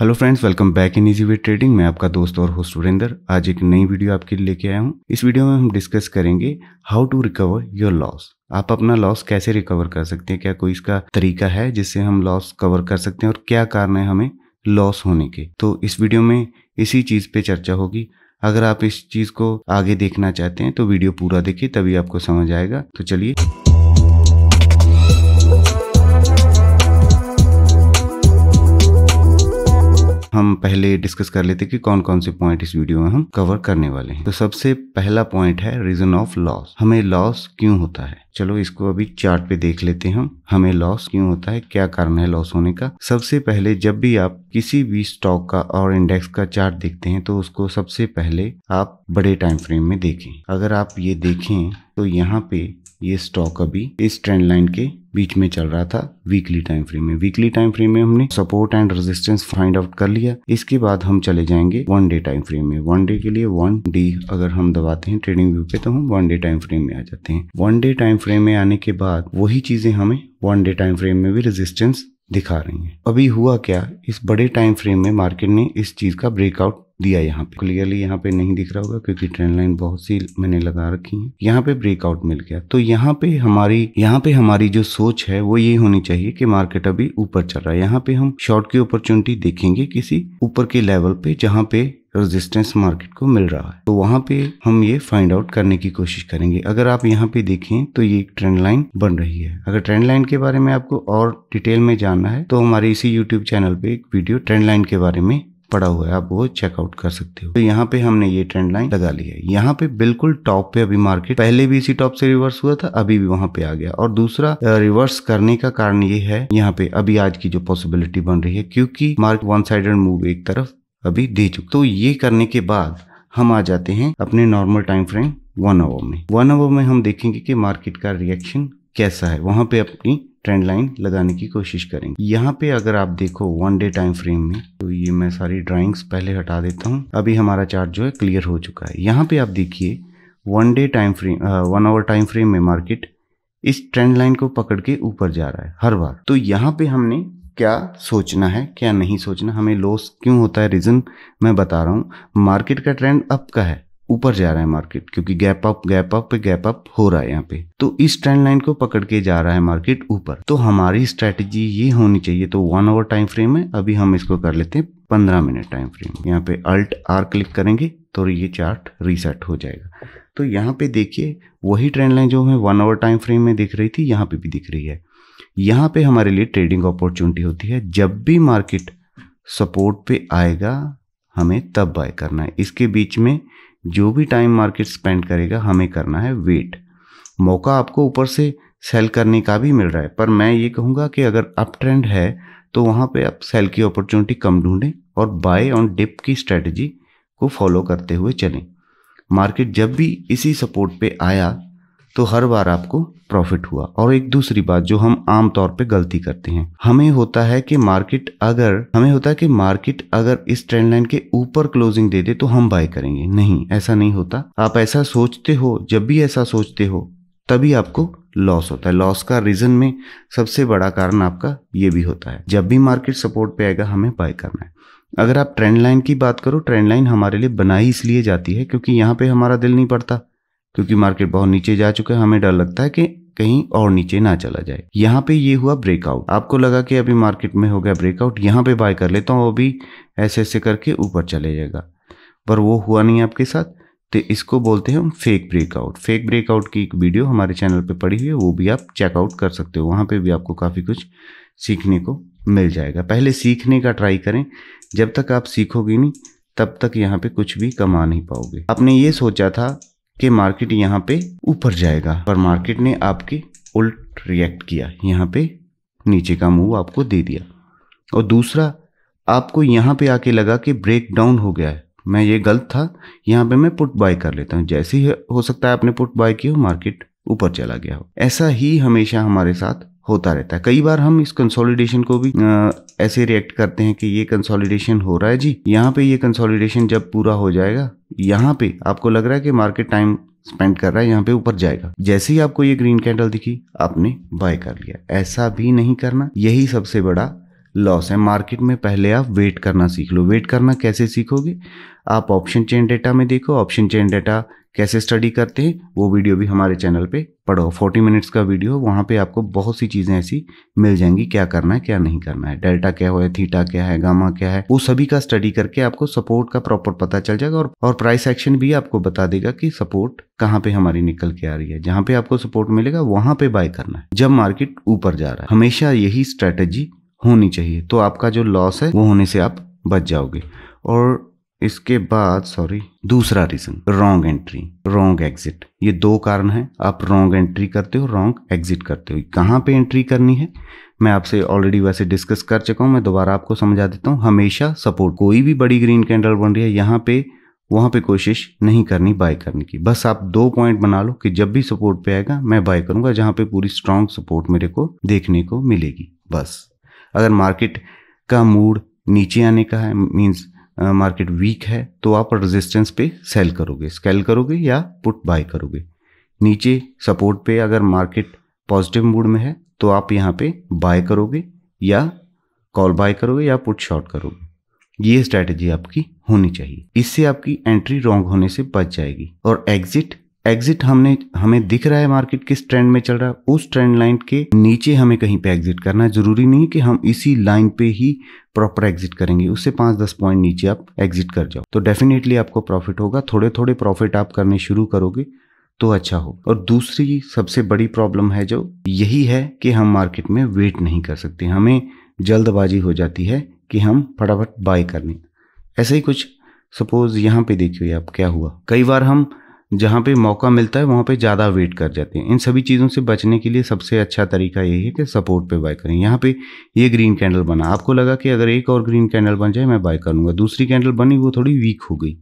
Hello friends, welcome back in easy way trading. मैं आपका दोस्त और होस्ट सुरेंद्र आज एक नई वीडियो आपके लिए लेके आया हूँ। इस वीडियो में हम डिस्कस करेंगे how to recover your loss. आप अपना लॉस कैसे रिकवर कर सकते हैं, क्या कोई इसका तरीका है जिससे हम लॉस कवर कर सकते हैं और क्या कारण है हमें लॉस होने के। तो इस वीडियो में इसी चीज़ पे चर्चा होगी। अगर आप इस चीज़ को आगे देखना चाहते हैं तो वीडियो पूरा देखिए, तभी आपको समझ आएगा। तो चलिए हम पहले डिस्कस कर लेते कि कौन कौन से पॉइंट इस वीडियो में हम कवर करने वाले हैं। तो सबसे पहला पॉइंट है रीजन ऑफ लॉस। हमें लॉस क्यों होता है, चलो इसको अभी चार्ट पे देख लेते हैं। हम हमें लॉस क्यों होता है, क्या कारण है लॉस होने का। सबसे पहले जब भी आप किसी भी स्टॉक का और इंडेक्स का चार्ट देखते हैं तो उसको सबसे पहले आप बड़े टाइम फ्रेम में देखें। अगर आप ये देखें तो यहाँ पे ये स्टॉक अभी इस ट्रेंड लाइन के बीच में चल रहा था वीकली टाइम फ्रेम में। वीकली टाइम फ्रेम में हमने support and resistance find out कर लिया। इसके बाद हम चले जाएंगे वन डे टाइम फ्रेम में। वन डे के लिए 1D अगर हम दबाते हैं ट्रेडिंग व्यू पे तो हम वन डे टाइम फ्रेम में आ जाते हैं। वन डे टाइम फ्रेम में आने के बाद वही चीजें हमें वन डे टाइम फ्रेम में भी रेजिस्टेंस दिखा रही हैं। अभी हुआ क्या, इस बड़े टाइम फ्रेम में मार्केट ने इस चीज का ब्रेकआउट दिया। यहाँ पे क्लियरली यहाँ पे नहीं दिख रहा होगा क्योंकि ट्रेंड लाइन बहुत सी मैंने लगा रखी है। यहाँ पे ब्रेकआउट मिल गया तो यहाँ पे हमारी जो सोच है वो ये होनी चाहिए कि मार्केट अभी ऊपर चल रहा है। यहाँ पे हम शॉर्ट की अपॉर्चुनिटी देखेंगे किसी ऊपर के लेवल पे जहाँ पे रेजिस्टेंस मार्केट को मिल रहा है, तो वहां पे हम ये फाइंड आउट करने की कोशिश करेंगे। अगर आप यहाँ पे देखें तो ये ट्रेंड लाइन बन रही है। अगर ट्रेंड लाइन के बारे में आपको और डिटेल में जानना है तो हमारे इसी यूट्यूब चैनल पे एक वीडियो ट्रेंड लाइन के बारे में पड़ा हुआ है, आप वो चेकआउट कर सकते हो। तो यहाँ पे हमने ये ट्रेंड लाइन लगा ली है। यहाँ पे बिल्कुल टॉप पे अभी मार्केट पहले भी इसी टॉप से रिवर्स हुआ था, अभी भी वहां पे आ गया। और दूसरा रिवर्स करने का कारण ये है, यहाँ पे अभी आज की जो पॉसिबिलिटी बन रही है क्योंकि मार्केट वन साइडेड मूव एक तरफ अभी दे चुका। तो ये करने के बाद हम आ जाते हैं अपने नॉर्मल टाइम फ्रेम 1 आवर में। 1 आवर में हम देखेंगे कि मार्केट का रिएक्शन कैसा है, वहां पे अपनी ट्रेंड लाइन लगाने की कोशिश करेंगे। यहाँ पे अगर आप देखो वन डे टाइम फ्रेम में, तो ये मैं सारी ड्राइंग्स पहले हटा देता हूँ। अभी हमारा चार्ट जो है क्लियर हो चुका है। यहाँ पे आप देखिए one day time frame 1 hour time frame में मार्केट इस ट्रेंड लाइन को पकड़ के ऊपर जा रहा है हर बार। तो यहाँ पे हमने क्या सोचना है क्या नहीं सोचना, हमें लॉस क्यों होता है, रीजन मैं बता रहा हूँ। मार्केट का ट्रेंड अप का है, ऊपर जा रहा है मार्केट क्योंकि गैप अप हो रहा है यहाँ पे। तो इस ट्रेंड लाइन को पकड़ के जा रहा है मार्केट ऊपर। तो हमारी स्ट्रेटजी ये होनी चाहिए। तो 1 आवर टाइम फ्रेम है, अभी हम इसको कर लेते हैं 15 मिनट टाइम फ्रेम। यहाँ पे Alt R क्लिक करेंगे तो ये चार्ट रीसेट हो जाएगा। तो यहाँ पे देखिए वही ट्रेंड लाइन जो हमें 1 आवर टाइम फ्रेम में दिख रही थी यहाँ पे भी दिख रही है। यहाँ पे हमारे लिए ट्रेडिंग अपॉर्चुनिटी होती है, जब भी मार्केट सपोर्ट पे आएगा हमें तब बाय करना है। इसके बीच में जो भी टाइम मार्केट स्पेंड करेगा हमें करना है वेट। मौका आपको ऊपर से सेल करने का भी मिल रहा है, पर मैं ये कहूँगा कि अगर अप ट्रेंड है तो वहाँ पे आप सेल की अपॉर्चुनिटी कम ढूंढें और बाय ऑन डिप की स्ट्रेटजी को फॉलो करते हुए चलें। मार्केट जब भी इसी सपोर्ट पे आया तो हर बार आपको प्रॉफिट हुआ। और एक दूसरी बात जो हम आम तौर पे गलती करते हैं, हमें होता है कि मार्केट अगर इस ट्रेंड लाइन के ऊपर क्लोजिंग दे दे तो हम बाय करेंगे। नहीं, ऐसा नहीं होता। आप ऐसा सोचते हो, जब भी ऐसा सोचते हो तभी आपको लॉस होता है। लॉस का रीजन में सबसे बड़ा कारण आपका ये भी होता है। जब भी मार्केट सपोर्ट पे आएगा हमें बाय करना है। अगर आप ट्रेंड लाइन की बात करो, ट्रेंड लाइन हमारे लिए बनाई इसलिए जाती है क्योंकि यहाँ पे हमारा दिल नहीं पड़ता, क्योंकि मार्केट बहुत नीचे जा चुका है। हमें डर लगता है कि कहीं और नीचे ना चला जाए। यहाँ पे ये हुआ ब्रेकआउट, आपको लगा कि अभी मार्केट में हो गया ब्रेकआउट, यहाँ पे बाय कर लेता हूँ, अभी ऐसे करके ऊपर चले जाएगा, पर वो हुआ नहीं आपके साथ। तो इसको बोलते हैं हम फेक ब्रेकआउट। फेक ब्रेकआउट की एक वीडियो हमारे चैनल पे पड़ी हुई है, वो भी आप चेकआउट कर सकते हो। वहाँ पे भी आपको काफ़ी कुछ सीखने को मिल जाएगा। पहले सीखने का ट्राई करें, जब तक आप सीखोगे नहीं तब तक यहाँ पे कुछ भी कमा नहीं पाओगे। आपने ये सोचा था कि मार्केट यहाँ पे ऊपर जाएगा, पर मार्केट ने आपके उल्ट रिएक्ट किया, यहाँ पे नीचे का मूव आपको दे दिया। और दूसरा, आपको यहाँ पे आके लगा कि ब्रेक डाउन हो गया है, मैं ये गलत था, यहाँ पे मैं पुट बाय कर लेता हूँ। जैसे ही हो सकता है आपने पुट बाय किया, मार्केट ऊपर चला गया हो। ऐसा ही हमेशा हमारे साथ होता रहता है। कई बार हम इस कंसोलिडेशन को भी ऐसे रिएक्ट करते हैं कि ये कंसोलिडेशन हो रहा है जी, यहाँ पे ये कंसोलिडेशन जब पूरा हो जाएगा, यहाँ पे आपको लग रहा है कि मार्केट टाइम स्पेंड कर रहा है, यहाँ पे ऊपर जाएगा। जैसे ही आपको ये ग्रीन कैंडल दिखी आपने बाय कर लिया। ऐसा भी नहीं करना, यही सबसे बड़ा लॉस है। मार्केट में पहले आप वेट करना सीख लो। वेट करना कैसे सीखोगे? आप ऑप्शन चेन डेटा में देखो, ऑप्शन चेन डेटा कैसे स्टडी करते हैं वो वीडियो भी हमारे चैनल पे पढ़ो। 40 मिनट्स का वीडियो, वहाँ पे आपको बहुत सी चीज़ें ऐसी मिल जाएंगी, क्या करना है क्या नहीं करना है, डेल्टा क्या है, थीटा क्या है, गामा क्या है, वो सभी का स्टडी करके आपको सपोर्ट का प्रॉपर पता चल जाएगा। और प्राइस एक्शन भी आपको बता देगा कि सपोर्ट कहाँ पे हमारी निकल के आ रही है। जहाँ पे आपको सपोर्ट मिलेगा वहाँ पे बाय करना है जब मार्केट ऊपर जा रहा है। हमेशा यही स्ट्रेटेजी होनी चाहिए, तो आपका जो लॉस है वो होने से आप बच जाओगे। और इसके बाद दूसरा reason, wrong entry, wrong exit. ये दो कारण हैं। आप रॉन्ग एंट्री करते हो, रॉन्ग एग्जिट करते हो। कहाँ पे एंट्री करनी है मैं आपसे ऑलरेडी वैसे डिस्कस कर चुका हूँ, मैं दोबारा आपको समझा देता हूँ। हमेशा सपोर्ट, कोई भी बड़ी ग्रीन कैंडल बन रही है यहाँ पे, वहाँ पे कोशिश नहीं करनी बाय करने की। बस आप 2 पॉइंट बना लो कि जब भी सपोर्ट पे आएगा मैं बाय करूंगा, जहाँ पे पूरी स्ट्रांग सपोर्ट मेरे को देखने को मिलेगी। बस अगर मार्केट का मूड नीचे आने का है, मीन्स मार्केट वीक है, तो आप रेजिस्टेंस पे सेल करोगे, स्केल करोगे या पुट बाय करोगे। नीचे सपोर्ट पे अगर मार्केट पॉजिटिव मूड में है तो आप यहाँ पे बाय करोगे या कॉल बाय करोगे या पुट शॉर्ट करोगे। ये स्ट्रैटेजी आपकी होनी चाहिए, इससे आपकी एंट्री रॉन्ग होने से बच जाएगी। और एग्जिट हमें दिख रहा है मार्केट किस ट्रेंड में चल रहा है, उस ट्रेंड लाइन के नीचे हमें कहीं पे एग्जिट करना है। जरूरी नहीं कि हम इसी लाइन पे ही प्रॉपर एग्जिट करेंगे, उससे 5-10 पॉइंट नीचे आप एग्जिट कर जाओ तो डेफिनेटली आपको प्रॉफिट होगा। थोड़े थोड़े प्रॉफिट आप करने शुरू करोगे तो अच्छा हो। और दूसरी सबसे बड़ी प्रॉब्लम है जो यही है कि हम मार्केट में वेट नहीं कर सकते, हमें जल्दबाजी हो जाती है कि हम फटाफट बाय करनी। ऐसे ही कुछ सपोज यहाँ पे देखिए आप क्या हुआ, कई बार हम जहाँ पे मौका मिलता है वहाँ पे ज़्यादा वेट कर जाते हैं। इन सभी चीज़ों से बचने के लिए सबसे अच्छा तरीका यही है कि सपोर्ट पे बाय करें। यहाँ पे ये ग्रीन कैंडल बना, आपको लगा कि अगर एक और ग्रीन कैंडल बन जाए मैं बाय करूँगा। दूसरी कैंडल बनी, वो थोड़ी वीक हो गई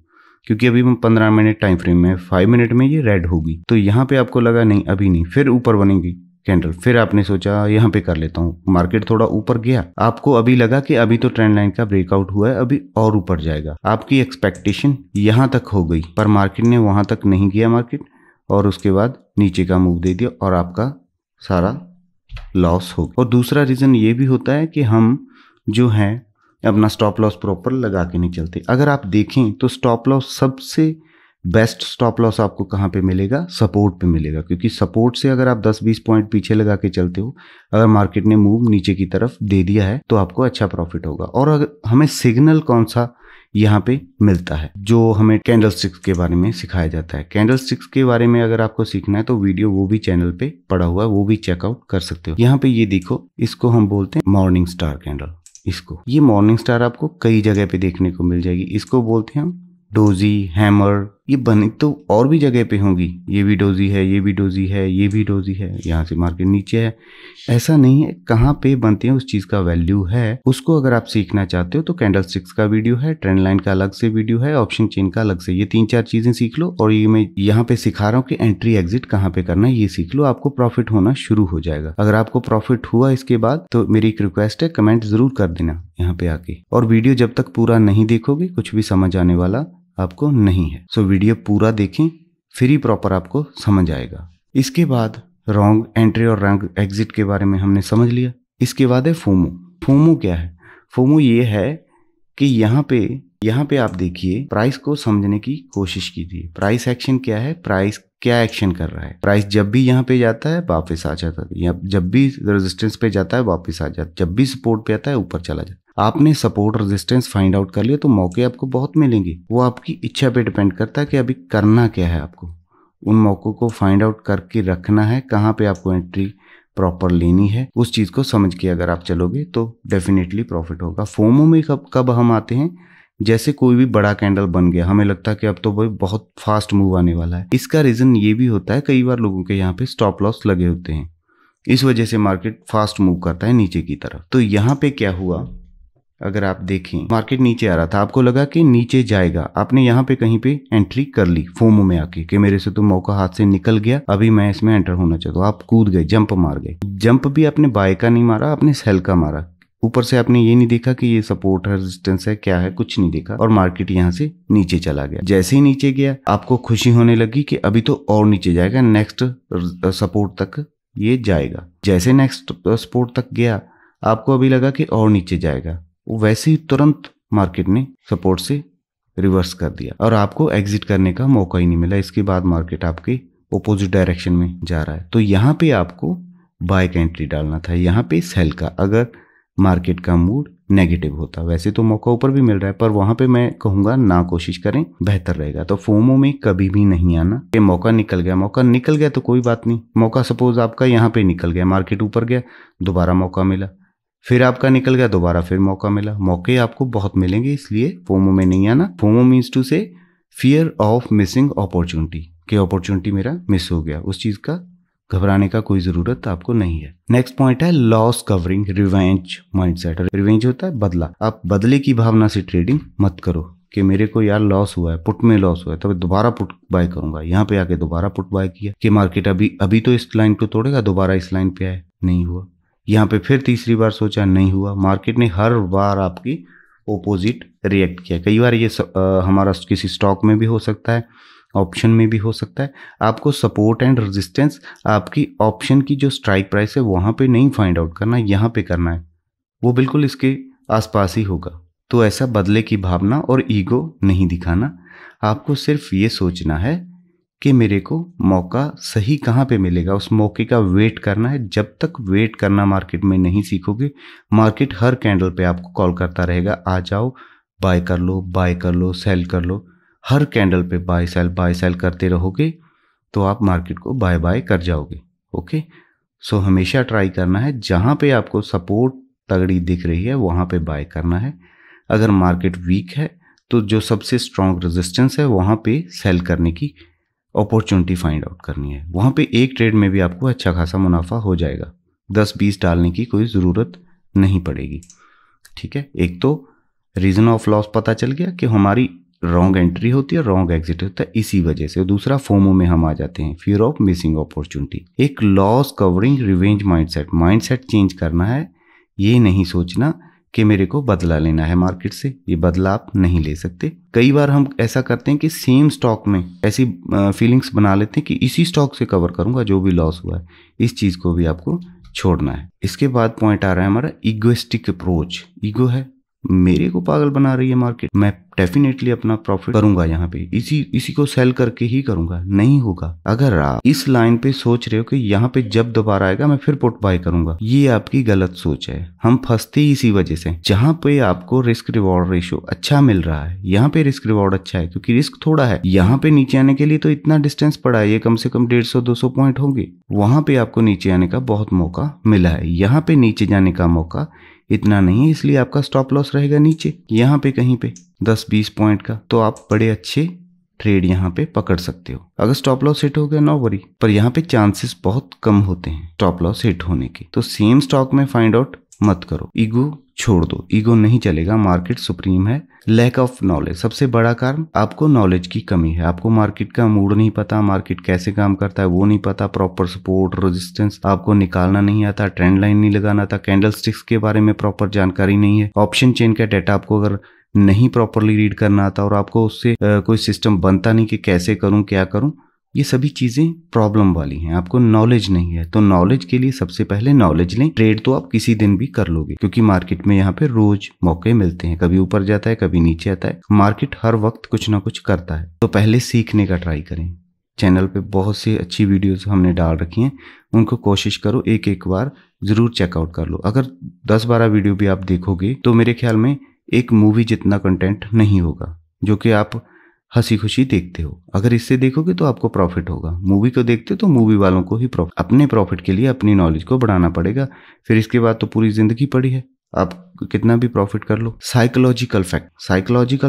क्योंकि अभी हम 15 मिनट टाइम फ्रेम में, 5 मिनट में ये रेड होगी, तो यहाँ पे आपको लगा नहीं अभी नहीं, फिर ऊपर बनेगी कैंडल, फिर आपने सोचा यहाँ पे कर लेता हूँ। मार्केट थोड़ा ऊपर गया, आपको अभी लगा कि अभी तो ट्रेंड लाइन का ब्रेकआउट हुआ है, अभी और ऊपर जाएगा, आपकी एक्सपेक्टेशन यहाँ तक हो गई, पर मार्केट ने वहां तक नहीं किया मार्केट, और उसके बाद नीचे का मूव दे दिया और आपका सारा लॉस हो गया। और दूसरा रीजन ये भी होता है कि हम जो है अपना स्टॉप लॉस प्रॉपर लगा के नहीं चलते। अगर आप देखें तो स्टॉप लॉस सबसे बेस्ट स्टॉप लॉस आपको कहाँ पे मिलेगा, सपोर्ट पे मिलेगा, क्योंकि सपोर्ट से अगर आप 10-20 पॉइंट पीछे लगा के चलते हो, अगर मार्केट ने मूव नीचे की तरफ दे दिया है तो आपको अच्छा प्रॉफिट होगा। और अगर हमें सिग्नल कौन सा यहाँ पे मिलता है, जो हमें कैंडल स्टिक्स के बारे में सिखाया जाता है। कैंडल स्टिक्स के बारे में अगर आपको सीखना है तो वीडियो वो भी चैनल पे पड़ा हुआ है, वो भी चेकआउट कर सकते हो। यहाँ पे ये देखो, इसको हम बोलते हैं मॉर्निंग स्टार कैंडल। इसको, ये मॉर्निंग स्टार आपको कई जगह पे देखने को मिल जाएगी। इसको बोलते हैं हम डोजी, हैमर। ये बनी तो और भी जगह पे होंगी, ये भी डोजी है, ये भी डोजी है, ये भी डोजी है, यहाँ से मार्केट नीचे है। ऐसा नहीं है, कहाँ पे बनते हैं उस चीज़ का वैल्यू है। उसको अगर आप सीखना चाहते हो तो कैंडल स्टिक्स का वीडियो है, ट्रेंड लाइन का अलग से वीडियो है, ऑप्शन चेन का अलग से। ये 3-4 चीज़ें सीख लो, और ये मैं यहाँ पे सिखा रहा हूँ कि एंट्री एग्जिट कहाँ पे करना है, ये सीख लो, आपको प्रॉफिट होना शुरू हो जाएगा। अगर आपको प्रॉफिट हुआ इसके बाद तो मेरी एक रिक्वेस्ट है, कमेंट जरूर कर देना यहाँ पे आके। और वीडियो जब तक पूरा नहीं देखोगे कुछ भी समझ आने वाला आपको नहीं है। सो वीडियो पूरा देखें, फिर ही प्रॉपर आपको समझ आएगा। इसके बाद रॉन्ग एंट्री और रॉन्ग एग्जिट के बारे में हमने समझ लिया। इसके बाद है फोमो। फोमो क्या है? फोमो ये है कि यहाँ पे आप देखिए, प्राइस को समझने की कोशिश कीजिए। प्राइस एक्शन क्या है, प्राइस क्या एक्शन कर रहा है। प्राइस जब भी यहाँ पे जाता है वापस आ जाता है, या जब भी रेजिस्टेंस पे जाता है वापस आ जाता है, जब भी सपोर्ट पे आता है ऊपर चला जाता है। आपने सपोर्ट रेजिस्टेंस फाइंड आउट कर लिया तो मौके आपको बहुत मिलेंगे। वो आपकी इच्छा पे डिपेंड करता है कि अभी करना क्या है। आपको उन मौकों को फाइंड आउट करके रखना है, कहाँ पे आपको एंट्री प्रॉपर लेनी है, उस चीज़ को समझ के अगर आप चलोगे तो डेफिनेटली प्रॉफिट होगा। फोमो में कब हम आते हैं, जैसे कोई भी बड़ा कैंडल बन गया, हमें लगता है कि अब तो भाई बहुत फास्ट मूव आने वाला है। इसका रीज़न ये भी होता है, कई बार लोगों के यहाँ पे स्टॉप लॉस लगे होते हैं, इस वजह से मार्केट फास्ट मूव करता है नीचे की तरफ। तो यहाँ पे क्या हुआ, अगर आप देखें मार्केट नीचे आ रहा था, आपको लगा कि नीचे जाएगा, आपने यहाँ पे कहीं पे एंट्री कर ली फोमो में आके कि मेरे से तो मौका हाथ से निकल गया, अभी मैं इसमें एंटर होना चाहता हूँ। आप कूद गए, जंप मार गए। जंप भी आपने बाय का नहीं मारा, आपने सेल का मारा। ऊपर से आपने ये नहीं देखा कि ये सपोर्ट है, रेजिस्टेंस है, क्या है, कुछ नहीं देखा, और मार्केट यहाँ से नीचे चला गया। जैसे ही नीचे गया आपको खुशी होने लगी कि अभी तो और नीचे जाएगा, नेक्स्ट सपोर्ट तक ये जाएगा। जैसे नेक्स्ट सपोर्ट तक गया आपको अभी लगा कि और नीचे जाएगा, वो वैसे ही तुरंत मार्केट ने सपोर्ट से रिवर्स कर दिया और आपको एग्जिट करने का मौका ही नहीं मिला। इसके बाद मार्केट आपके ओपोजिट डायरेक्शन में जा रहा है, तो यहाँ पे आपको बाय का एंट्री डालना था, यहाँ पे सेल का, अगर मार्केट का मूड नेगेटिव होता। वैसे तो मौका ऊपर भी मिल रहा है, पर वहां पे मैं कहूंगा ना कोशिश करें, बेहतर रहेगा। तो फोमो में कभी भी नहीं आना। ये मौका निकल गया तो कोई बात नहीं। मौका सपोज आपका यहाँ पे निकल गया, मार्केट ऊपर गया, दोबारा मौका मिला, फिर आपका निकल गया, दोबारा फिर मौका मिला। मौके आपको बहुत मिलेंगे, इसलिए फोमो में नहीं आना। फोमो मीन्स टू से फियर ऑफ मिसिंग अपॉर्चुनिटी, कि अपॉर्चुनिटी मेरा मिस हो गया, उस चीज का घबराने का कोई जरूरत आपको नहीं है। नेक्स्ट पॉइंट है loss covering revenge mindset. Revenge होता है बदला। आप बदले की भावना से ट्रेडिंग मत करो कि मेरे को यार लॉस हुआ है, पुट में लॉस हुआ है, तो दोबारा पुट बाय करूंगा। यहाँ पे आके दोबारा पुट बाय किया कि मार्केट अभी तो इस लाइन को तोड़ेगा, दोबारा इस लाइन पे आए, नहीं हुआ। यहाँ पे फिर तीसरी बार सोचा, नहीं हुआ। मार्केट ने हर बार आपकी ओपोजिट रिएक्ट किया। कई बार ये हमारा किसी स्टॉक में भी हो सकता है, ऑप्शन में भी हो सकता है। आपको सपोर्ट एंड रेजिस्टेंस आपकी ऑप्शन की जो स्ट्राइक प्राइस है वहां पे नहीं फाइंड आउट करना, यहाँ पे करना है। वो बिल्कुल इसके आसपास ही होगा। तो ऐसा बदले की भावना और ईगो नहीं दिखाना। आपको सिर्फ ये सोचना है कि मेरे को मौका सही कहाँ पे मिलेगा, उस मौके का वेट करना है। जब तक वेट करना मार्केट में नहीं सीखोगे, मार्केट हर कैंडल पे आपको कॉल करता रहेगा, आ जाओ, बाय कर लो, सेल कर लो। हर कैंडल पे बाय सेल करते रहोगे तो आप मार्केट को बाय बाय कर जाओगे। ओके, सो हमेशा ट्राई करना है, जहां पे आपको सपोर्ट तगड़ी दिख रही है वहां पे बाय करना है। अगर मार्केट वीक है तो जो सबसे स्ट्रॉन्ग रेजिस्टेंस है वहां पे सेल करने की अपॉर्चुनिटी फाइंड आउट करनी है। वहां पे एक ट्रेड में भी आपको अच्छा खासा मुनाफा हो जाएगा, 10-20 डालने की कोई ज़रूरत नहीं पड़ेगी। ठीक है, एक तो रीजन ऑफ लॉस पता चल गया कि हमारी रॉन्ग एंट्री होती है, रॉन्ग एग्जिट होता है, इसी वजह से। दूसरा, फोमो में हम आ जाते हैं, फियर ऑफ मिसिंग अपॉर्चुनिटी। एक loss covering revenge mindset change करना है। ये नहीं सोचना कि मेरे को बदला लेना है मार्केट से, ये बदला आप नहीं ले सकते। कई बार हम ऐसा करते हैं कि सेम स्टॉक में ऐसी फीलिंग्स बना लेते हैं कि इसी स्टॉक से कवर करूंगा जो भी लॉस हुआ है। इस चीज को भी आपको छोड़ना है। इसके बाद पॉइंट आ रहा है हमारा इगोइस्टिक अप्रोच। ईगो है, मेरे को पागल बना रही है मार्केट, मैं डेफिनेटली अपना प्रॉफिट करूंगा, यहाँ पे इसी को सेल करके ही करूंगा। नहीं होगा। अगर आप इस लाइन पे सोच रहे हो कि यहाँ पे जब दोबारा आएगा मैं फिर पुट बाय करूंगा, ये आपकी गलत सोच है। हम फंसते ही इसी वजह से। जहां पे आपको रिस्क रिवॉर्ड रेशियो अच्छा मिल रहा है, यहाँ पे रिस्क रिवॉर्ड अच्छा है क्योंकि रिस्क थोड़ा है। यहाँ पे नीचे आने के लिए तो इतना डिस्टेंस पड़ा है, ये कम से कम 150-200 पॉइंट होंगे। वहां पे आपको नीचे आने का बहुत मौका मिला है, यहाँ पे नीचे जाने का मौका इतना नहीं है, इसलिए आपका स्टॉप लॉस रहेगा नीचे, यहाँ पे कहीं पे 10-20 पॉइंट का। तो आप बड़े अच्छे ट्रेड यहाँ पे पकड़ सकते हो। अगर स्टॉप लॉस हिट हो गया, नो वरी, पर यहाँ पे चांसेस बहुत कम होते हैं स्टॉप लॉस हिट होने के। तो सेम स्टॉक में फाइंड आउट मत करो, ईगो छोड़ दो, ईगो नहीं चलेगा। मार्केट सुप्रीम है। लैक ऑफ नॉलेज, सबसे बड़ा कारण आपको नॉलेज की कमी है। आपको मार्केट का मूड नहीं पता, मार्केट कैसे काम करता है वो नहीं पता, प्रॉपर सपोर्ट रेजिस्टेंस आपको निकालना नहीं आता, ट्रेंड लाइन नहीं लगाना आता, कैंडल स्टिक्स के बारे में प्रॉपर जानकारी नहीं है, ऑप्शन चेन का डाटा आपको अगर नहीं प्रॉपरली रीड करना आता और आपको उससे कोई सिस्टम बनता नहीं कि कैसे करूं क्या करूं, ये सभी चीजें प्रॉब्लम वाली हैं। आपको नॉलेज नहीं है, तो नॉलेज के लिए सबसे पहले नॉलेज लें। ट्रेड तो आप किसी दिन भी कर लोगे क्योंकि मार्केट में यहाँ पे रोज मौके मिलते हैं, कभी ऊपर जाता है कभी नीचे आता है, मार्केट हर वक्त कुछ ना कुछ करता है। तो पहले सीखने का ट्राई करें। चैनल पे बहुत सी अच्छी वीडियोस हमने डाल रखी हैं, उनको कोशिश करो एक बार जरूर चेकआउट कर लो। अगर 10-12 वीडियो भी आप देखोगे तो मेरे ख्याल में एक मूवी जितना कंटेंट नहीं होगा जो कि आप हंसी खुशी देखते हो। अगर इससे देखोगे तो आपको प्रॉफिट होगा। मूवी को देखते हो तो मूवी वालों को ही प्रॉफिट, अपने प्रॉफिट के लिए अपनी नॉलेज को बढ़ाना पड़ेगा। फिर इसके बाद तो पूरी जिंदगी पड़ी है, आप कितना भी प्रॉफिट कर लो। साइकोलॉजिकल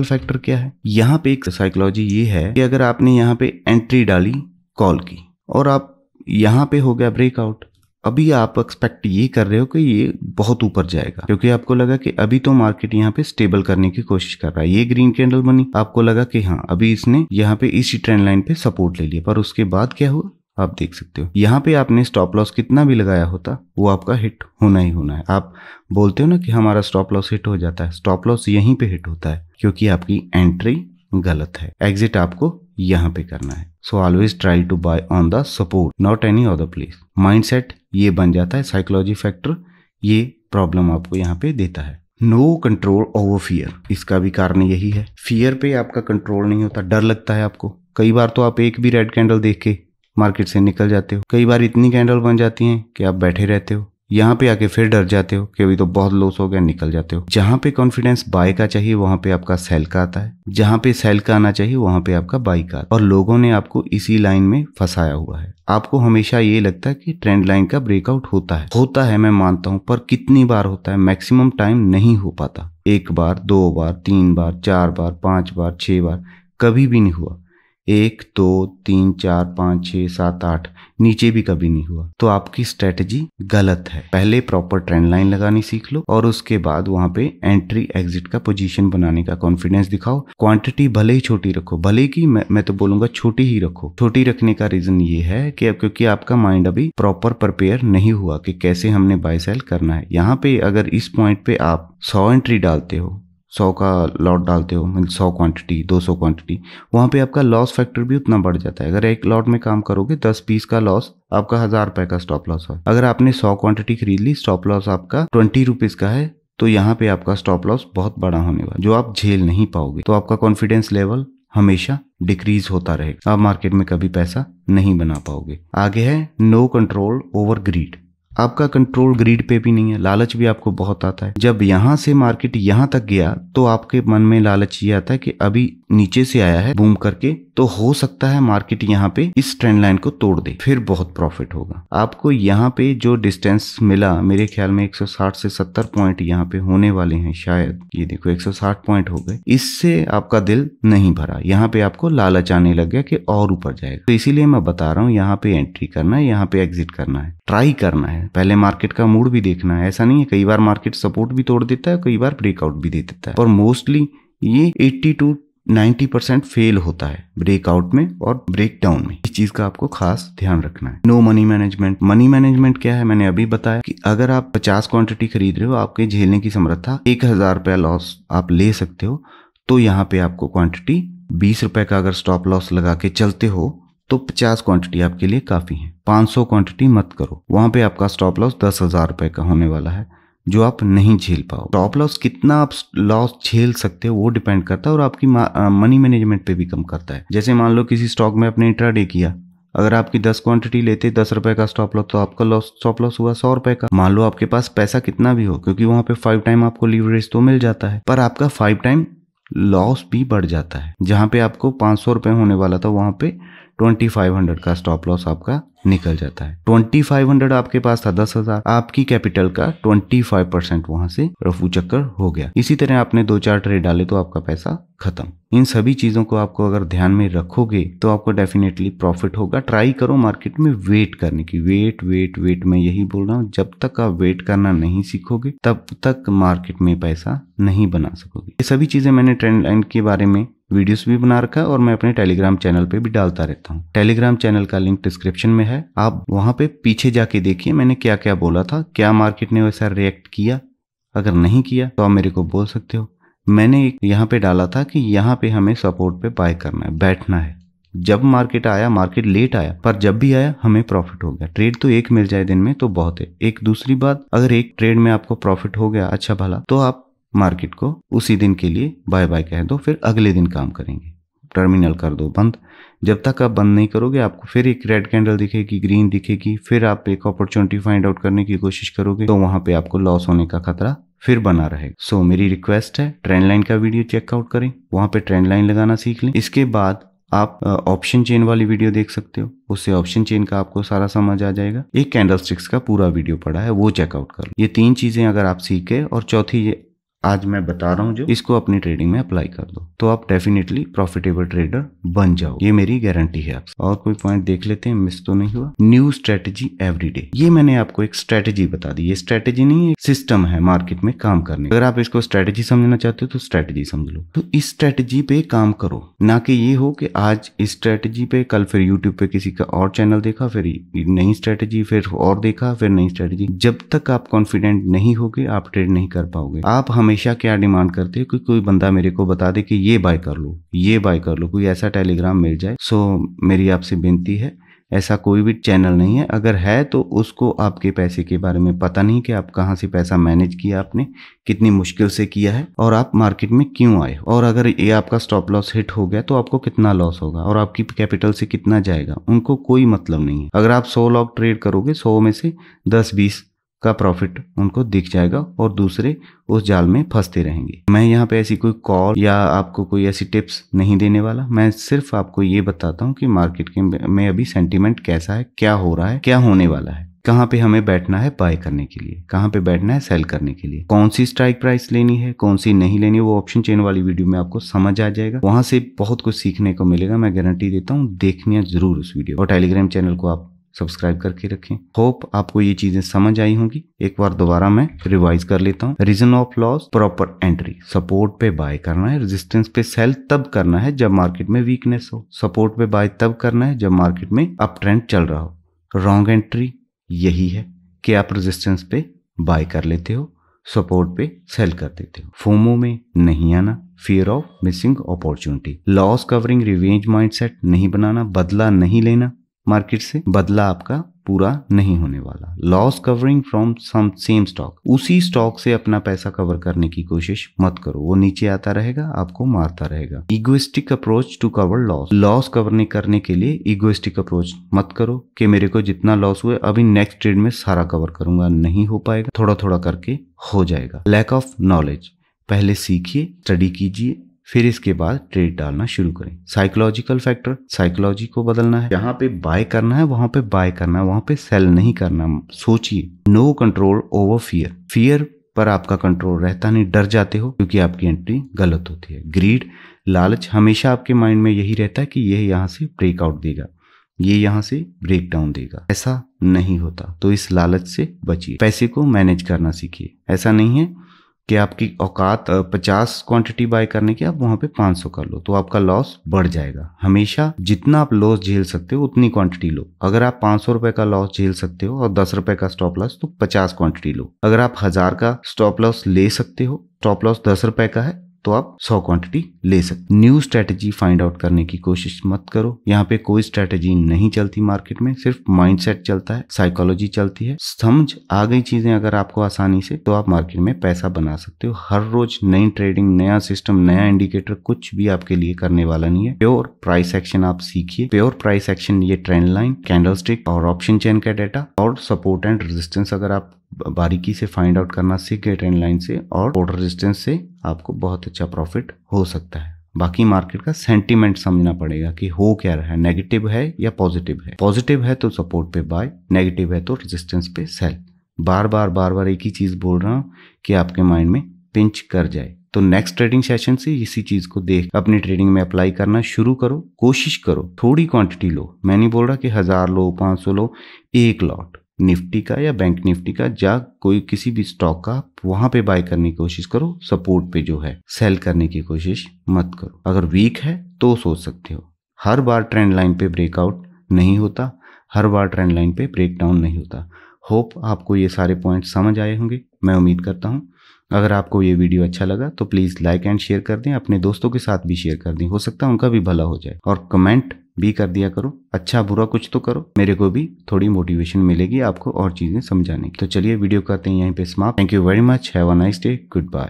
फैक्टर क्या है? यहाँ पे एक साइकोलॉजी ये है कि अगर आपने यहाँ पे एंट्री डाली कॉल की और आप यहाँ पे हो गया ब्रेकआउट, अभी आप एक्सपेक्ट ये कर रहे हो कि ये बहुत ऊपर जाएगा क्योंकि आपको लगा कि अभी तो मार्केट यहाँ पे स्टेबल करने की कोशिश कर रहा है। ये ग्रीन कैंडल बनी, आपको लगा कि हाँ अभी इसने यहाँ पे इसी ट्रेंड लाइन पे सपोर्ट ले लिया, पर उसके बाद क्या हुआ आप देख सकते हो। यहाँ पे आपने स्टॉप लॉस कितना भी लगाया होता वो आपका हिट होना ही होना है। आप बोलते हो ना कि हमारा स्टॉप लॉस हिट हो जाता है, स्टॉप लॉस यहीं पे हिट होता है क्योंकि आपकी एंट्री गलत है। एग्जिट आपको यहाँ पे करना है। So always try to buy on the support, not any other place. Mindset ये बन जाता है साइकोलॉजी फैक्टर ये प्रॉब्लम आपको यहाँ पे देता है। नो कंट्रोल ओवर फियर, इसका भी कारण यही है। फियर पे आपका कंट्रोल नहीं होता, डर लगता है आपको। कई बार तो आप एक भी रेड कैंडल देख के मार्केट से निकल जाते हो, कई बार इतनी कैंडल बन जाती हैं कि आप बैठे रहते हो, यहाँ पे आके फिर डर जाते हो कि अभी तो बहुत लॉस हो गया, निकल जाते हो। जहां पे कॉन्फिडेंस बाय का चाहिए वहां पे आपका सेल का आता है, जहां पे सेल का आना चाहिए वहां पे आपका बाय का आता है। और लोगों ने आपको इसी लाइन में फंसाया हुआ है। आपको हमेशा ये लगता है कि ट्रेंड लाइन का ब्रेकआउट होता है मैं मानता हूं, पर कितनी बार होता है? मैक्सिमम टाइम नहीं हो पाता। 1 बार, 2 बार, 3 बार, 4 बार, 5 बार, 6 बार, कभी भी नहीं हुआ। 1 2 3 4 5 6 7 8, नीचे भी कभी नहीं हुआ। तो आपकी स्ट्रेटजी गलत है। पहले प्रॉपर ट्रेंड लाइन लगानी सीख लो और उसके बाद वहां पे एंट्री एग्जिट का पोजीशन बनाने का कॉन्फिडेंस दिखाओ। क्वांटिटी भले ही छोटी रखो, भले की मैं तो बोलूंगा छोटी ही रखो। छोटी रखने का रीजन ये है कि क्योंकि आपका माइंड अभी प्रॉपर प्रिपेयर नहीं हुआ कि कैसे हमने बाय सेल करना है। यहाँ पे अगर इस पॉइंट पे आप 100 एंट्री डालते हो, 100 का लॉट डालते हो, मतलब 100 क्वांटिटी, 200 क्वांटिटी, वहां पे आपका लॉस फैक्टर भी उतना बढ़ जाता है। अगर एक लॉट में काम करोगे 10 पीस का लॉस, आपका 1000 रुपए का स्टॉप लॉस है। अगर आपने 100 क्वांटिटी खरीद ली, स्टॉप लॉस आपका 20 रुपीज का है, तो यहाँ पे आपका स्टॉप लॉस बहुत बड़ा होने वाला, जो आप झेल नहीं पाओगे। तो आपका कॉन्फिडेंस लेवल हमेशा डिक्रीज होता रहेगा, आप मार्केट में कभी पैसा नहीं बना पाओगे। आगे है नो कंट्रोल ओवर ग्रीड। आपका कंट्रोल ग्रीड पे भी नहीं है, लालच भी आपको बहुत आता है। जब यहां से मार्केट यहां तक गया तो आपके मन में लालच ये आता है कि अभी नीचे से आया है बूम करके, तो हो सकता है मार्केट यहाँ पे इस ट्रेंड लाइन को तोड़ दे, फिर बहुत प्रॉफिट होगा। आपको यहाँ पे जो डिस्टेंस मिला, मेरे ख्याल में 160 से 70 पॉइंट यहाँ पे होने वाले हैं शायद। ये देखो 160 पॉइंट हो गए। इससे आपका दिल नहीं भरा, यहाँ पे आपको लालच आने लग गया कि और ऊपर जाएगा। तो इसीलिए मैं बता रहा हूँ, यहाँ पे एंट्री करना है, यहाँ पे एग्जिट करना है, ट्राई करना है। पहले मार्केट का मूड भी देखना है। ऐसा नहीं है, कई बार मार्केट सपोर्ट भी तोड़ देता है, कई बार ब्रेकआउट भी दे देता है, और मोस्टली ये 80 to 90% फेल होता है ब्रेकआउट में और ब्रेकडाउन में। इस चीज का आपको खास ध्यान रखना है। No money management. Money management क्या है? मैंने अभी बताया कि अगर आप 50 क्वांटिटी खरीद रहे हो, आपके झेलने की समर्था 1000 रुपया लॉस आप ले सकते हो, तो यहाँ पे आपको क्वांटिटी 20 रुपए का अगर स्टॉप लॉस लगा के चलते हो तो 50 क्वांटिटी आपके लिए काफी है। 500 क्वांटिटी मत करो, वहां पे आपका स्टॉप लॉस 10,000 रुपए का होने वाला है, जो आप नहीं झेल पाओ। स्टॉप लॉस कितना आप लॉस झेल सकते हो वो डिपेंड करता है, और आपकी मनी मैनेजमेंट पे भी कम करता है। जैसे मान लो किसी स्टॉक में आपने इंट्राडे किया, अगर आपकी 10 क्वांटिटी लेते 10 रुपए का स्टॉप लॉस, तो आपका स्टॉप लॉस हुआ 100 रुपए का। मान लो आपके पास पैसा कितना भी हो, क्योंकि वहां पे 5 टाइम आपको लीवरेज तो मिल जाता है, पर आपका 5 टाइम लॉस भी बढ़ जाता है। जहां पे आपको 500 रुपए होने वाला था, वहां पे 2500 का स्टॉप लॉस आपका निकल जाता है। 2500 आपके पास था 10,000, आपकी कैपिटल का 25% वहां से रफू चक्कर हो गया। इसी तरह आपने 2-4 ट्रेड डाले तो आपका पैसा खत्म। इन सभी चीजों को आपको अगर ध्यान में रखोगे तो आपको डेफिनेटली प्रॉफिट होगा। ट्राई करो मार्केट में वेट करने की। वेट मैं यही बोल रहा हूँ, जब तक आप वेट करना नहीं सीखोगे तब तक मार्केट में पैसा नहीं बना सकोगे। ये सभी चीजें मैंने ट्रेंड लाइन के बारे में वीडियोस भी बना रखा है और मैं अपने टेलीग्राम चैनल पे भी डालता रहता हूँ। टेलीग्राम चैनल का लिंक डिस्क्रिप्शन में है, आप वहां पे पीछे जाके देखिए मैंने क्या क्या बोला था, क्या मार्केट ने वैसा रिएक्ट किया। अगर नहीं किया तो आप मेरे को बोल सकते हो। मैंने यहाँ पे डाला था कि यहाँ पे हमें सपोर्ट पे बाय करना है, बैठना है। जब मार्केट आया, मार्केट लेट आया, पर जब भी आया हमें प्रॉफिट हो गया। ट्रेड तो एक मिल जाए दिन में तो बहुत है। एक दूसरी बात, अगर एक ट्रेड में आपको प्रॉफिट हो गया अच्छा भला, तो आप मार्केट को उसी दिन के लिए बाय बाय कह दो, फिर अगले दिन काम करेंगे। टर्मिनल कर दो बंद। जब तक आप बंद नहीं करोगे, आपको फिर एक रेड कैंडल दिखेगी, ग्रीन दिखेगी, फिर आप एक अपॉर्चुनिटी फाइंड आउट करने की कोशिश करोगे, तो वहां पे आपको लॉस होने का खतरा फिर बना रहेगा। सो मेरी रिक्वेस्ट है, ट्रेंड लाइन का वीडियो चेकआउट करें, वहां पे ट्रेंड लाइन लगाना सीख लें। इसके बाद आप ऑप्शन चेन वाली वीडियो देख सकते हो, उससे ऑप्शन चेन का आपको सारा समझ आ जाएगा। एक कैंडलस्टिक्स का पूरा वीडियो पड़ा है, वो चेकआउट कर लो। ये 3 चीजें अगर आप सीखे, और चौथी ये आज मैं बता रहा हूं जो, इसको अपनी ट्रेडिंग में अप्लाई कर दो, तो आप डेफिनेटली प्रॉफिटेबल ट्रेडर बन जाओ। ये मेरी गारंटी है आपसे। और कोई पॉइंट देख लेते हैं, मिस तो नहीं हुआ। New strategy everyday. ये मैंने आपको एक स्ट्रेटेजी बता दी। ये स्ट्रेटेजी नहीं, एक सिस्टम है मार्केट में काम करने। अगर आप इसको स्ट्रेटेजी समझना चाहते हो तो स्ट्रेटेजी समझ लो। तो इस स्ट्रेटेजी पे काम करो, ना कि ये हो कि आज इस स्ट्रेटेजी पे, कल फिर यूट्यूब पे किसी का और चैनल देखा, फिर नई स्ट्रेटेजी, फिर और देखा, फिर नई स्ट्रेटेजी। जब तक आप कॉन्फिडेंट नहीं होगे आप ट्रेड नहीं कर पाओगे। आप हमेशा क्या डिमांड करते हो कि कोई बंदा मेरे को बता दे कि ये बाय कर लो, ये बाय कर लो, कोई ऐसा टेलीग्राम मिल जाए। सो मेरी आपसे विनती है, ऐसा कोई भी चैनल नहीं है। अगर है तो उसको आपके पैसे के बारे में पता नहीं कि आप कहाँ से पैसा मैनेज किया, आपने कितनी मुश्किल से किया है और आप मार्केट में क्यों आए, और अगर ये आपका स्टॉप लॉस हिट हो गया तो आपको कितना लॉस होगा और आपकी कैपिटल से कितना जाएगा, उनको कोई मतलब नहीं है। अगर आप 100 लॉट ट्रेड करोगे, 100 में से 10-20 का प्रॉफिट उनको दिख जाएगा और दूसरे उस जाल में फंसते रहेंगे। मैं यहाँ पे ऐसी कोई कॉल या आपको कोई ऐसी टिप्स नहीं देने वाला। मैं सिर्फ आपको ये बताता हूँ कि मार्केट में अभी सेंटीमेंट कैसा है, क्या हो रहा है, क्या होने वाला है, कहाँ पे हमें बैठना है बाय करने के लिए, कहाँ पे बैठना है सेल करने के लिए, कौन सी स्ट्राइक प्राइस लेनी है, कौन सी नहीं लेनी है, वो ऑप्शन चेन वाली वीडियो में आपको समझ आ जाएगा। वहां से बहुत कुछ सीखने को मिलेगा, मैं गारंटी देता हूँ। देखना जरूर उस वीडियो, और टेलीग्राम चैनल को आप सब्सक्राइब करके रखें। होप आपको ये चीजें समझ आई होंगी। एक बार दोबारा मैं रिवाइज कर लेता हूँ। Reason of loss, proper entry, support पे बाय करना है, रेजिस्टेंस पे सेल तब करना है जब मार्केट में वीकनेस हो, सपोर्ट पे बाय तब करना है जब मार्केट में अप ट्रेंड चल रहा हो। रॉन्ग एंट्री यही है कि आप रेजिस्टेंस पे बाय कर लेते हो, सपोर्ट पे सेल कर देते हो। फोमो में नहीं आना, fear of missing opportunity. Loss covering revenge mindset नहीं बनाना, बदला नहीं लेना मार्केट से, बदला आपका पूरा नहीं होने वाला। Loss covering from some same stock, उसी स्टॉक से अपना पैसा कवर करने की कोशिश मत करो, वो नीचे आता रहेगा, आपको मारता रहेगा। Egoistic approach to cover loss, loss cover करने के लिए इगोइस्टिक अप्रोच मत करो कि मेरे को जितना लॉस हुए अभी नेक्स्ट ट्रेड में सारा कवर करूंगा, नहीं हो पाएगा, थोड़ा थोड़ा करके हो जाएगा। लैक ऑफ नॉलेज, पहले सीखिए, स्टडी कीजिए, फिर इसके बाद ट्रेड डालना शुरू करें। साइकोलॉजिकल फैक्टर, साइकोलॉजी को बदलना है। जहां पे बाय करना है वहां पे बाय करना है, वहां पे सेल नहीं करना। सोचिए, no control over fear, fear पर आपका कंट्रोल रहता नहीं, डर जाते हो क्योंकि आपकी एंट्री गलत होती है। ग्रीड, लालच, हमेशा आपके माइंड में यही रहता है कि यह यहाँ से ब्रेकआउट देगा, ये यहाँ से ब्रेक डाउन देगा, ऐसा नहीं होता। तो इस लालच से बचिए, पैसे को मैनेज करना सीखिए। ऐसा नहीं है कि आपकी औकात 50 क्वांटिटी बाय करने की, आप वहां पे 500 कर लो तो आपका लॉस बढ़ जाएगा। हमेशा जितना आप लॉस झेल सकते हो उतनी क्वांटिटी लो। अगर आप 500 रुपए का लॉस झेल सकते हो और 10 रुपए का स्टॉप लॉस, तो 50 क्वांटिटी लो। अगर आप 1000 का स्टॉप लॉस ले सकते हो, स्टॉप लॉस 10 रुपए का है, तो आप 100 क्वांटिटी ले सकते। न्यू स्ट्रेटेजी फाइंड आउट करने की कोशिश मत करो। यहाँ पे कोई स्ट्रेटेजी नहीं चलती मार्केट में, सिर्फ माइंडसेट चलता है, साइकोलॉजी चलती है। समझ आ गई चीजें अगर आपको आसानी से, तो आप मार्केट में पैसा बना सकते हो। हर रोज नई ट्रेडिंग, नया सिस्टम, नया इंडिकेटर कुछ भी आपके लिए करने वाला नहीं है। प्योर प्राइस एक्शन आप सीखिए। प्योर प्राइस एक्शन, ये ट्रेंड लाइन, कैंडलस्टिक और ऑप्शन चेन का डेटा और सपोर्ट एंड रेजिस्टेंस अगर आप बारीकी से फाइंड आउट करना सीख गए ट्रेंड लाइन से और सपोर्ट रेजिस्टेंस से, आपको बहुत अच्छा प्रॉफिट हो सकता है। बाकी मार्केट का सेंटीमेंट समझना पड़ेगा कि हो क्या रहा है, नेगेटिव है या पॉजिटिव है। पॉजिटिव है तो सपोर्ट पे बाय, नेगेटिव है तो रेजिस्टेंस पे सेल। बार बार एक ही चीज बोल रहा हूँ कि आपके माइंड में पिंच कर जाए। तो नेक्स्ट ट्रेडिंग सेशन से इसी चीज को देख अपनी ट्रेडिंग में अप्लाई करना शुरू करो। कोशिश करो थोड़ी क्वांटिटी लो, मैं नहीं बोल रहा कि 1000 लो, 500 लो, एक लॉट निफ्टी का या बैंक निफ्टी का, जा कोई किसी भी स्टॉक का, वहां पे बाय करने की कोशिश करो। सपोर्ट पे जो है सेल करने की कोशिश मत करो। अगर वीक है तो सोच सकते हो। हर बार ट्रेंड लाइन पे ब्रेकआउट नहीं होता, हर बार ट्रेंड लाइन पे ब्रेक डाउन नहीं होता। होप आपको ये सारे पॉइंट समझ आए होंगे, मैं उम्मीद करता हूँ। अगर आपको ये वीडियो अच्छा लगा तो प्लीज लाइक एंड शेयर कर दें, अपने दोस्तों के साथ भी शेयर कर दें, हो सकता है उनका भी भला हो जाए। और कमेंट भी कर दिया करो, अच्छा बुरा कुछ तो करो, मेरे को भी थोड़ी मोटिवेशन मिलेगी आपको और चीजें समझाने की। तो चलिए वीडियो करते हैं यहीं पे समाप्त। Thank you very much, have a nice day, good bye.